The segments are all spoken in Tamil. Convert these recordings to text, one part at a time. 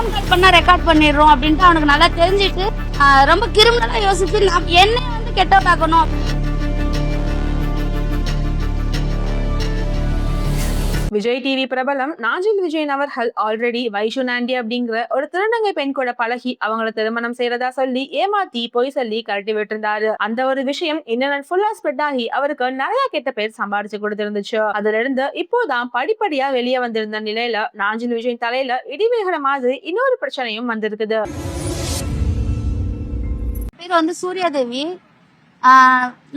ஃபோன் கால் பண்ணா ரெக்கார்ட் பண்ணிடுறோம் அப்படின்ட்டு அவனுக்கு நல்லா தெரிஞ்சிட்டு ரொம்ப கிரிமினலா யோசிச்சு என்னை வந்து கெட்டவளாக்கணும். விஜய் டிவி பிரபலம் நாஜில் விஜயன் அவர்கள் ஆல்ரெடி வைஷு நாண்டி அப்படிங்கிற ஒரு திருநங்கை பெண் கூட பழகி அவங்கள திருமணம் செய்யறதா சொல்லி ஏமாத்தி பொய் சொல்லி கழட்டி விட்டுருந்தாரு. அந்த ஒரு விஷயம் இன்னும் ஃபுல்லா ஸ்ப்ரெட் ஆகி அவருக்கு நிறைய கெட்ட பேர் சம்பாரிச்சு கொடுத்திருந்துச்சு. அதுல இருந்து இப்போதான் படிப்படியா வெளியே வந்திருந்த நிலையில நாஜில் விஜயன் தலையில இடிவேகிற மாதிரி இன்னொரு பிரச்சனையும் வந்திருக்குது. பேர் வந்து சூர்யாதேவி.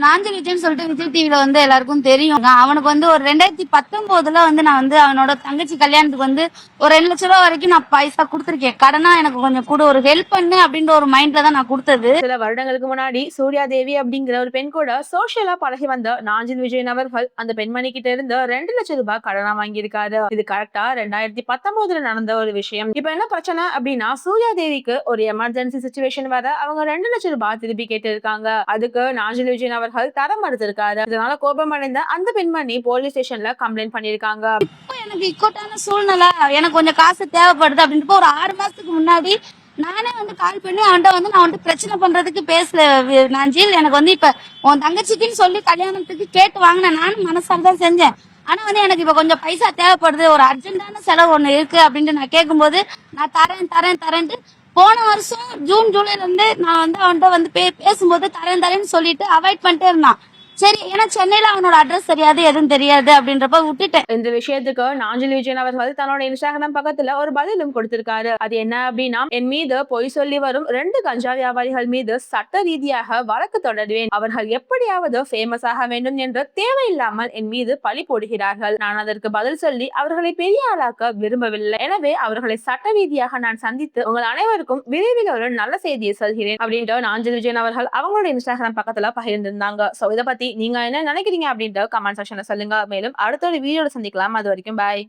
நாஞ்சல் விஜய்னு சொல்லிட்டு விஜய் டிவில வந்து எல்லாருக்கும் தெரியும். அவனுக்கு வந்து ஒரு 2019 வந்து நான் வந்து அவனோட தங்கச்சி கல்யாணத்துக்கு வந்து ஒரு 2 லட்சம் ரூபாய் வரைக்கும் நான் பைசா கொடுத்துருக்கேன். கடனா எனக்கு கொஞ்சம் கூட ஒரு ஹெல்ப் பண்ணு அப்படின்ற ஒரு மைண்ட்ல தான் நான் கொடுத்தது. சில வருடங்களுக்கு முன்னாடி சூர்யாதேவி அப்படிங்கிற ஒரு பெண் கூட சோசியலா பழகி வந்த நாஞ்சில் விஜயன் அவர்கள் அந்த பெண்மணி கிட்ட இருந்து 2 லட்சம் ரூபாய் கடனா வாங்கியிருக்காரு. இது கரெக்டா 2019 நடந்த ஒரு விஷயம். இப்ப என்ன பிரச்சனை அப்படின்னா, சூர்யாதேவிக்கு ஒரு எமர்ஜென்சி சிச்சுவேஷன் வர அவங்க 2 லட்சம் ரூபாய் திருப்பி கேட்டு இருக்காங்க. அதுக்கு நாஞ்சில் விஜயன் அவர்கள் தர மறுத்திருக்காரு. இதனால கோபம் அடைந்த அந்த பெண்மணி போலீஸ் ஸ்டேஷன்ல கம்ப்ளைண்ட் பண்ணிருக்காங்க. இப்போ எனக்கு இக்கட்டான சூழ்நிலை, எனக்கு கொஞ்சம் காசு தேவைப்படுது அப்படின்ட்டு ஒரு 6 மாசத்துக்கு முன்னாடி நானே வந்து கால் பண்ணி அவன்கிட்ட வந்து நான் வந்து பிரச்சனை பண்றதுக்கு பேசல நாஞ்சில். எனக்கு வந்து இப்ப உன் தங்கச்சிக்குன்னு சொல்லி கல்யாணத்துக்கு கேட்டு வாங்கினேன். நானும் மனசால தான் செஞ்சேன். ஆனா வந்து எனக்கு இப்ப கொஞ்சம் பைசா தேவைப்படுது, ஒரு அர்ஜென்டான செலவு ஒண்ணு இருக்கு அப்படின்ட்டு நான் கேட்கும்போது நான் தரேன்ட்டு போன வருஷம் ஜூன் ஜூலைல இருந்து நான் வந்து அவன்கிட்ட வந்து பேசும்போது தரேன்னு சொல்லிட்டு அவாய்ட் பண்ணிட்டே இருந்தான். சரி, ஏன்னா சென்னையில அவனோட அட்ரஸ் தெரியாது, எதுவும் தெரியாது அப்படின்றப்ப விட்டுட்டேன். இந்த விஷயத்துக்கு நாஞ்சில் விஜயன் அவர்கள் தன்னோட இன்ஸ்டாகிராம் பக்கத்துல ஒரு பதிலும் கொடுத்திருக்காரு. அது என்ன அப்படின்னா, என் மீது பொய் சொல்லி வரும் 2 கஞ்சா வியாபாரிகள் மீது சட்ட ரீதியாக வழக்கு தொடர்வேன். அவர்கள் எப்படியாவது ஃபேமஸ் ஆக வேண்டும் என்று தேவையில்லாமல் என் மீது பழி போடுகிறார்கள். நான் அதற்கு பதில் சொல்லி அவர்களை பெரிய ஆளாக்க விரும்பவில்லை. எனவே அவர்களை சட்ட ரீதியாக நான் சந்தித்து உங்கள் அனைவருக்கும் விரைவில் ஒரு நல்ல செய்தியை சொல்கிறேன் அப்படின்ட்டு நாஞ்சில் விஜயன் அவர்கள் அவங்களோட இன்ஸ்டாகிராம் பக்கத்துல பகிர்ந்திருந்தாங்க. சோ இதை பத்தி நீங்க என்ன நினைக்கிறீங்க அப்படின்ட்டு கமெண்ட் செக்ஷன்ல சொல்லுங்க. மேலும் அடுத்த ஒரு வீடியோல சந்திக்கலாம். அது வரைக்கும் பாய்.